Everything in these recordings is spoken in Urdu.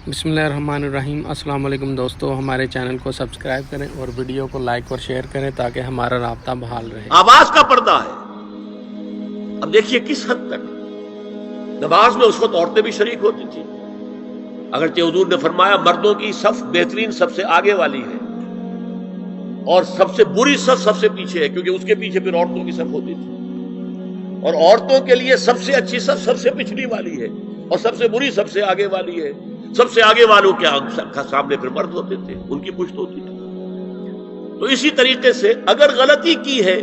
بسم اللہ الرحمن الرحیم۔ السلام علیکم دوستو، ہمارے چینل کو سبسکرائب کریں اور ویڈیو کو لائک اور شیئر کریں تاکہ ہمارا رابطہ بحال رہے۔ آواز کا پردہ ہے۔ اب دیکھیے کس حد تک نماز میں اس وقت عورتیں بھی شریک ہوتی تھی، اگرچہ حضور نے فرمایا مردوں کی صف بہترین سب سے آگے والی ہے اور سب سے بری صف سب سے پیچھے ہے، کیونکہ اس کے پیچھے پھر عورتوں کی صف ہوتی تھی، اور عورتوں کے لیے سب سے اچھی صف سب سے پچھلی والی ہے اور سب سے بری سب سے آگے والی ہے۔ سب سے آگے والوں کے سامنے پھر مرد ہوتے تھے، ان کی پشت ہوتی تھی۔ تو اسی طریقے سے اگر غلطی کی ہے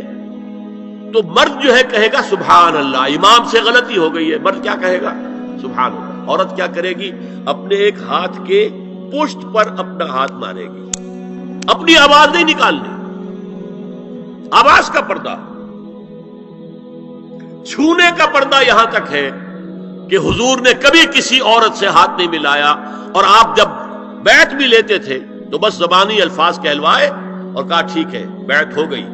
تو مرد جو ہے کہے گا سبحان اللہ، امام سے غلطی ہو گئی ہے، مرد کیا کہے گا؟ سبحان اللہ۔ عورت کیا کرے گی؟ اپنے ایک ہاتھ کے پشت پر اپنا ہاتھ مارے گی، اپنی آواز نہیں نکالنی۔ آواز کا پردہ، چھونے کا پردہ یہاں تک ہے کہ حضور نے کبھی کسی عورت سے ہاتھ نہیں ملایا، اور آپ جب بیعت بھی لیتے تھے تو بس زبانی الفاظ کہلوائے اور کہا ٹھیک ہے بیعت ہو گئی،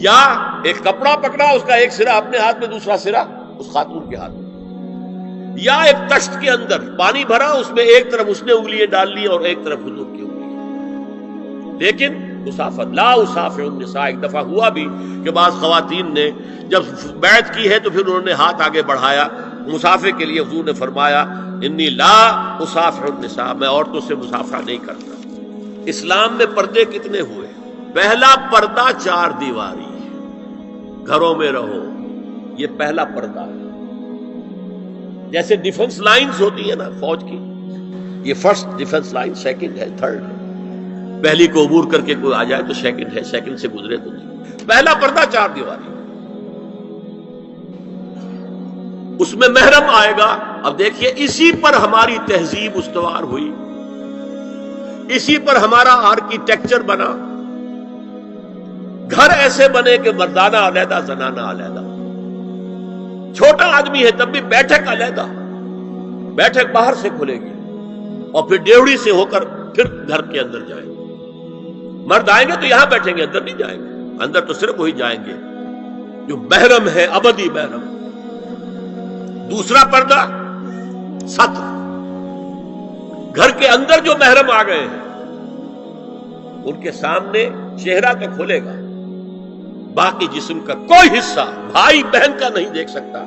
یا ایک کپڑا پکڑا، اس کا ایک سرا اپنے ہاتھ میں دوسرا سرا اس خاتون کے ہاتھ میں، یا ایک تشت کے اندر پانی بھرا، اس میں ایک طرف اس نے انگلیاں ڈال لی اور ایک طرف حضور کی انگلیاں، لیکن مسافر لا اسافر النساء۔ ایک دفعہ ہوا بھی کہ بعض خواتین نے جب بیعت کی ہے تو پھر انہوں نے ہاتھ آگے بڑھایا مسافر کے لیے، حضور نے فرمایا انی لا اسافر النساء، میں عورتوں سے مسافرہ نہیں کرتا۔ اسلام میں پردے کتنے ہوئے؟ پہلا پردہ 4 دیواری، گھروں میں رہو، یہ پہلا پردہ ہے۔ جیسے ڈیفنس لائنز ہوتی ہے نا فوج کی، یہ فرسٹ ڈیفنس لائن، سیکنڈ ہے، تھرڈ ہے۔ پہلی کو عبور کر کے کوئی آ جائے تو سیکنڈ ہے، سیکنڈ سے گزرے تو نہیں۔ پہلا پردہ 4 دیواری، اس میں محرم آئے گا۔ اب دیکھیے اسی پر ہماری تہذیب استوار ہوئی، اسی پر ہمارا آرکیٹیکچر بنا۔ گھر ایسے بنے کہ مردانہ علیحدہ، زنانہ علیحدہ، چھوٹا آدمی ہے تب بھی بیٹھک علیحدہ، بیٹھک باہر سے کھلے گی اور پھر ڈیوڑی سے ہو کر پھر گھر کے اندر جائیں گے۔ مرد آئیں گے تو یہاں بیٹھیں گے، اندر نہیں جائیں گے، اندر تو صرف وہی جائیں گے جو محرم ہے، ابدی محرم۔ دوسرا پردہ ستر، گھر کے اندر جو محرم آ گئے ہیں ان کے سامنے چہرہ تو کھلے گا، باقی جسم کا کوئی حصہ بھائی بہن کا نہیں دیکھ سکتا،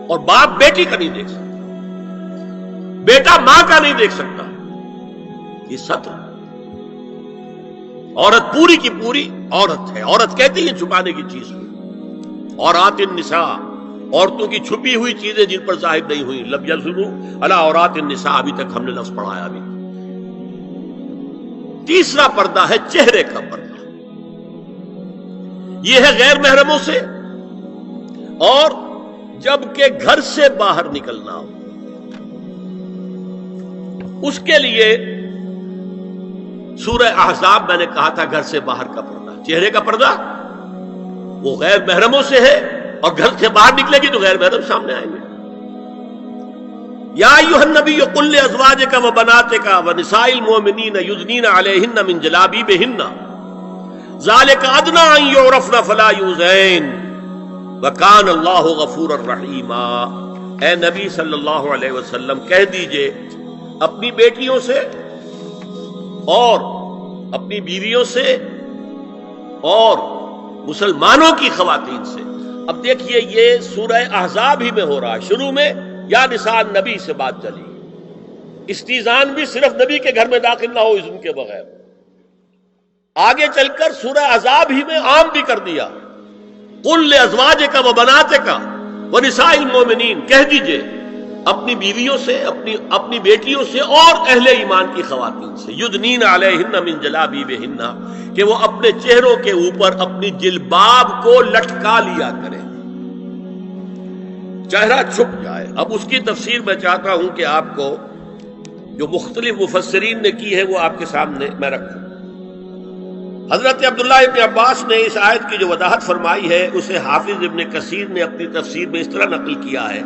اور باپ بیٹی کا نہیں دیکھ سکتا، بیٹا ماں کا نہیں دیکھ سکتا۔ یہ ستر، عورت پوری کی پوری عورت ہے۔ عورت کہتی ہے چھپانے کی چیز کو، عورات النساء، عورتوں کی چھپی ہوئی چیزیں جن پر ظاہر نہیں ہوئی۔ لم یظہروا علی عورات النساء، ابھی تک ہم نے لفظ پڑھایا ابھی۔ تیسرا پردہ ہے چہرے کا پردہ، یہ ہے غیر محرموں سے، اور جب کہ گھر سے باہر نکلنا ہو اس کے لیے سورہ احزاب میں نے کہا تھا گھر سے باہر کا پردہ، چہرے کا پردہ وہ غیر محرموں سے ہے، اور گھر سے باہر نکلے گی تو غیر محرم سامنے آئیں گے۔ یا ایھا النبی قل لازواجک وبناتک ونساء المؤمنین یدنین علیہن من جلابیبہن ذلک ادنی ان یعرفن فلا یؤذین وکان اللہ غفورا رحیما۔ اے نبی صلی اللہ علیہ وسلم کہہ دیجئے اپنی بیٹیوں سے اور اپنی بیویوں سے اور مسلمانوں کی خواتین سے۔ اب دیکھیے یہ سورہ احزاب ہی میں ہو رہا ہے، شروع میں یا نساء نبی سے بات چلی، استیزان بھی صرف نبی کے گھر میں داخل نہ ہو اذن کے بغیر، آگے چل کر سورہ احزاب ہی میں عام بھی کر دیا، قل لازواجک وبناتک ونساء المؤمنین، کہہ دیجئے اپنی بیویوں سے، اپنی بیٹیوں سے اور اہل ایمان کی خواتین سے، یدنین علیہن من جلابیبہن، کہ وہ اپنے چہروں کے اوپر اپنی جلباب کو لٹکا لیا کریں، چہرہ چھپ جائے۔ اب اس کی تفسیر میں چاہتا ہوں کہ آپ کو جو مختلف مفسرین نے کی ہے وہ آپ کے سامنے میں رکھوں۔ حضرت عبداللہ ابن عباس نے اس آیت کی جو وضاحت فرمائی ہے اسے حافظ ابن کثیر نے اپنی تفسیر میں اس طرح نقل کیا ہے،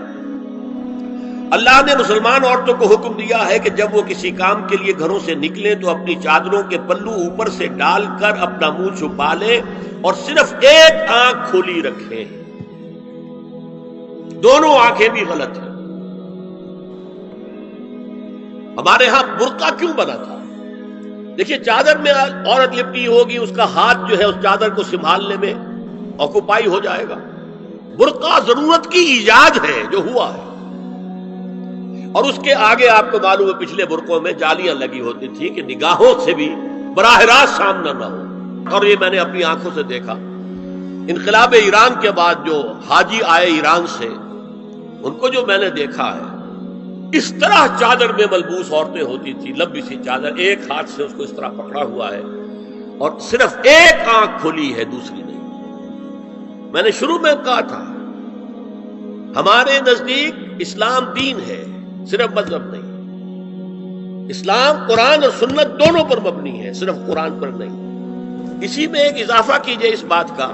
اللہ نے مسلمان عورتوں کو حکم دیا ہے کہ جب وہ کسی کام کے لیے گھروں سے نکلیں تو اپنی چادروں کے پلو اوپر سے ڈال کر اپنا منہ چھپا لیں اور صرف ایک آنکھ کھلی رکھیں، دونوں آنکھیں بھی غلط ہیں۔ ہمارے ہاں برقع کیوں بنا تھا؟ دیکھیے چادر میں عورت لپٹی ہوگی، اس کا ہاتھ جو ہے اس چادر کو سنبھالنے میں آکوپائی ہو جائے گا۔ برقع ضرورت کی ایجاد ہے جو ہوا ہے، اور اس کے آگے آپ کو معلوم ہے پچھلے برقعوں میں جالیاں لگی ہوتی تھی کہ نگاہوں سے بھی براہ راست سامنا نہ ہو، اور یہ میں نے اپنی آنکھوں سے دیکھا۔ انقلاب ایران کے بعد جو حاجی آئے ایران سے، ان کو جو میں نے دیکھا ہے، اس طرح چادر میں ملبوس عورتیں ہوتی تھی، لمبی سی چادر، ایک ہاتھ سے اس کو اس طرح پکڑا ہوا ہے اور صرف ایک آنکھ کھلی ہے، دوسری نہیں۔ میں نے شروع میں کہا تھا ہمارے نزدیک اسلام دین ہے، صرف مذہب نہیں۔ اسلام قرآن اور سنت دونوں پر مبنی ہے، صرف قرآن پر نہیں۔ اسی میں ایک اضافہ کیجئے اس بات کا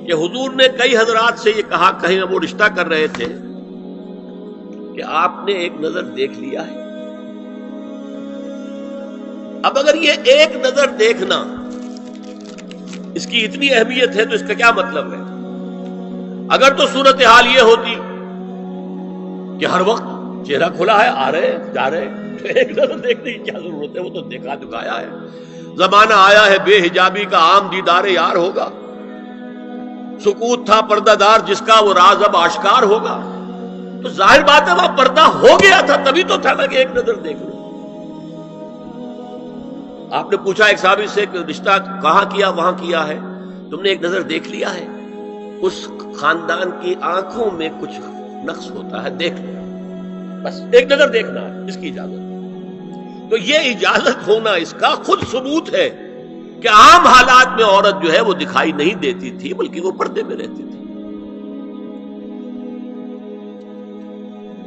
کہ حضور نے کئی حضرات سے یہ کہا، کہیں وہ رشتہ کر رہے تھے، کہ آپ نے ایک نظر دیکھ لیا ہے۔ اب اگر یہ ایک نظر دیکھنا اس کی اتنی اہمیت ہے تو اس کا کیا مطلب ہے؟ اگر تو صورتحال یہ ہوتی کہ ہر وقت چہرہ کھلا ہے، آ رہے جا رہے، تو ایک نظر دیکھنے کی کیا ضرورت ہے؟ وہ تو دیکھا دکھایا ہے۔ زمانہ آیا ہے بے حجابی کا، عام دیدار یار ہوگا۔ سکوت تھا پردہ دار جس کا، وہ راز اب آشکار ہوگا۔ تو ظاہر بات ہے وہاں پردہ ہو گیا تھا، تبھی تو تھا نا کہ ایک نظر دیکھ لو۔ آپ نے پوچھا ایک صحابی سے کہ رشتہ کہاں کیا؟ وہاں کیا ہے۔ تم نے ایک نظر دیکھ لیا ہے؟ اس خاندان کی آنکھوں میں کچھ نقص ہوتا ہے، دیکھ لو، بس ایک نظر دیکھنا ہے، اس کی اجازت۔ تو یہ اجازت ہونا اس کا خود ثبوت ہے کہ عام حالات میں عورت جو ہے وہ دکھائی نہیں دیتی تھی، بلکہ وہ پردے میں رہتی تھی۔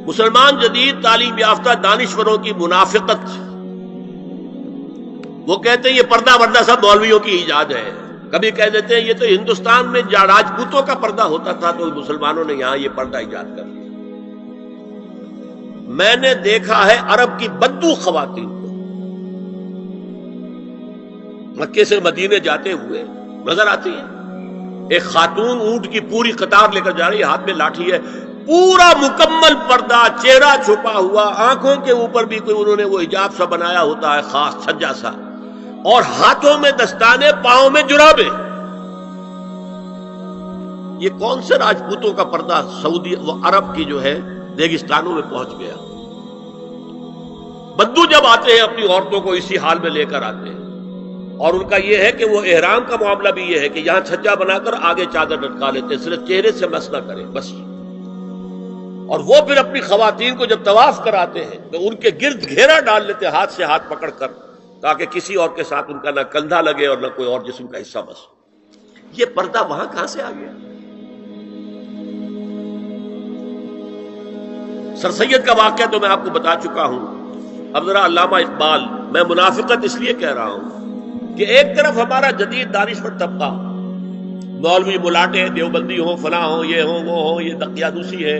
مسلمان جدید تعلیم یافتہ دانشوروں کی منافقت، وہ کہتے ہیں یہ پردہ وردہ سب مولویوں کی ایجاد ہے۔ کبھی کہہ دیتے ہیں یہ تو ہندوستان میں راجپوتوں کا پردہ ہوتا تھا تو مسلمانوں نے یہاں یہ پردہ ایجاد کر دیا۔ میں نے دیکھا ہے عرب کی بدو خواتین کو مکے سے مدینے جاتے ہوئے نظر آتی ہے۔ ایک خاتون اونٹ کی پوری قطار لے کر جا رہی ہے، ہاتھ میں لاٹھی ہے، پورا مکمل پردہ، چہرہ چھپا ہوا، آنکھوں کے اوپر بھی کوئی انہوں نے وہ حجاب سا بنایا ہوتا ہے، خاص چھجا سا، اور ہاتھوں میں دستانے، پاؤں میں جرابیں۔ یہ کون سے راجپوتوں کا پردہ سعودی و عرب کی جو ہے ریگستانوں میں پہنچ گیا؟ بدو جب آتے ہیں اپنی عورتوں کو اسی حال میں لے کر آتے ہیں، اور ان کا یہ ہے کہ وہ احرام کا معاملہ بھی یہ ہے کہ یہاں چھجا بنا کر آگے چادر لٹکا لیتے ہیں، صرف چہرے سے مس نہ کریں بس۔ اور وہ پھر اپنی خواتین کو جب طواف کراتے ہیں تو ان کے گرد گھیرا ڈال لیتے ہیں، ہاتھ سے ہاتھ پکڑ کر، تاکہ کسی اور کے ساتھ ان کا نہ کندھا لگے اور نہ کوئی اور جسم کا حصہ بس۔ یہ پردہ وہاں کہاں سے آ گیا؟ سر سید کا واقعہ تو میں آپ کو بتا چکا ہوں۔ اب ذرا علامہ اقبال، میں منافقت اس لیے کہہ رہا ہوں کہ ایک طرف ہمارا جدید دانشور طبقہ، مولوی ملاٹے دیوبندی ہوں، فلاں ہوں، یہ ہوں وہ ہوں، یہ دقیانوسی ہے،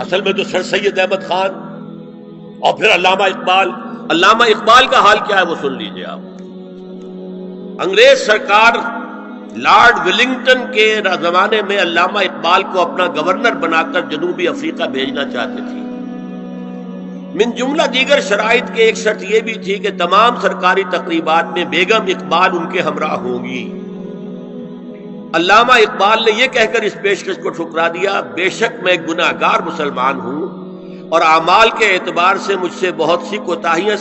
اصل میں تو سر سید احمد خان، اور پھر علامہ اقبال۔ علامہ اقبال کا حال کیا ہے وہ سن لیجئے آپ۔ انگریز سرکار لارڈ ولنگٹن کے زمانے میں علامہ اقبال کو اپنا گورنر بنا کر جنوبی افریقہ بھیجنا چاہتے تھی۔ من جملہ دیگر شرائط کے ایک شرط یہ بھی تھی کہ تمام سرکاری تقریبات میں بیگم اقبال ان کے ہمراہ ہوں گی۔ علامہ اقبال نے یہ کہہ کر اس پیشکش کو ٹھکرا دیا، بے شک میں گناہگار مسلمان ہوں اور اعمال کے اعتبار سے مجھ سے بہت سی کوتاہیاں